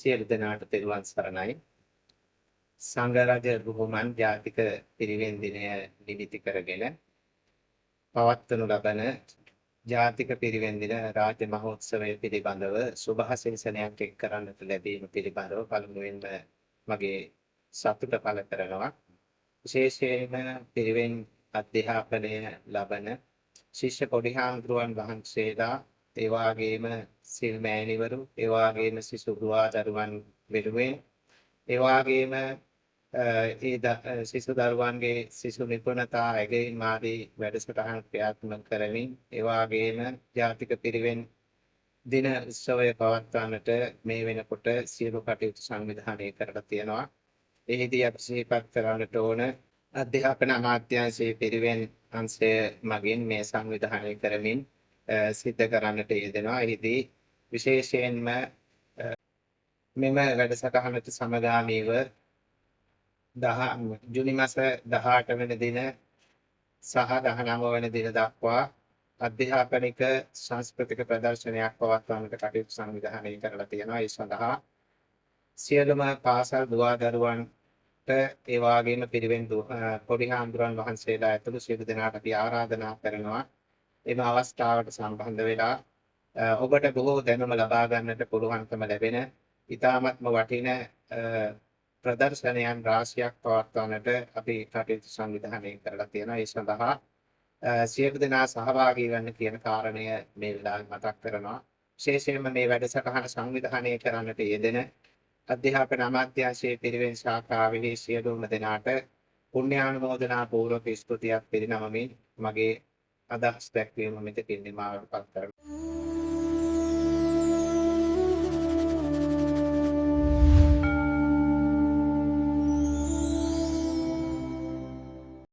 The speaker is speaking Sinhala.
සියලු දෙනාට තෙරුවන් සරණයි. සංඝ රජ බුහුමන් ජාතික පිරිවෙන් දිනය නිමිති කරගෙන පවත්වනු ලබන ජාතික පිරිවෙන් දින රාජ්‍ය මහෝත්සවය පිළිබඳව සුභාශිංසනයක් එක් කරන්නට ලැබීම පිළිබඳව පළමුවෙන්ම මගේ සතුට පළ කරනවා. විශේෂයෙන්ම පිරිවෙන් අධ්‍යාපනය ලබන ශිෂ්‍ය පොඩිහාමුදුරුවන් වහන්සේලා ඒ වගේම සිල් මෑණිවරු ඒ වගේම සිසු දුවා දරුවන් වෙනුවෙන් ඒ වගේම සිසු දරුවන්ගේ සිසු නිපුණතා ඇගයීම් ආදී වැඩසටහන් ක්‍රියාත්මක කරමින් ඒ වගේම ජාතික පිරිවෙන් දින උත්සවය පවත්වන්නට මේ වෙනකොට සියලු කටයුතු සංවිධානය කරලා තියෙනවා. එහිදී අපි සිහිපත් කරන්නට ඕන අධ්‍යාපන අමාත්‍යාංශයේ පිරිවෙන් අංශය මගින් මේ සංවිධානය කරමින් සිද්ධ කරන්නට යෙදෙනවා. එහිදී විශේෂයෙන්ම මෙම වැඩසටහනට සමගාමීව ජුනි මාස 18 වෙනි දින සහ 19 වෙනි දින දක්වා අධ්‍යාපනික සංස්කෘතික ප්‍රදර්ශනයක් පවත්වන්නට කටයුතු සංවිධානය කරලා තියෙනවා. ඒ සඳහා සියලුම පාසල් දුවා දරුවන්ට ඒ වගේම පිරිවෙන් පොඩි හාමුදුරන් වහන්සේලා ඇතුළු සියලු දෙනාට අපි ආරාධනා කරනවා එම අවස්ථාවට සම්බන්ධ වෙලා ඔබට බොහෝ දැනුම ලබා ගන්නට පුළුවන්කම ලැබෙන ඉතාමත්ම වටින ප්‍රදර්ශනයන් රාශියක් පවත්වන්නට අපි කටයුතු සංවිධානය කරලා තියෙනවා. ඒ සඳහා සියලු දෙනා සහභාගී වෙන්න කියන කාරණය මේ වෙලාවේ මතක් කරනවා. විශේෂයෙන්ම මේ වැඩසටහන සංවිධානය කරන්නට යෙදෙන අධ්‍යාපන අමාත්‍යාංශයේ පිරිවෙන් ශාඛාවෙහි සියලුම දෙනාට පුණ්‍යානුමෝදනා පූර්වක ස්තුතියක් පිරිනමමින් මගේ අදහස් දැක්වීම මෙතකින් නිමාවටපත් කරනවා.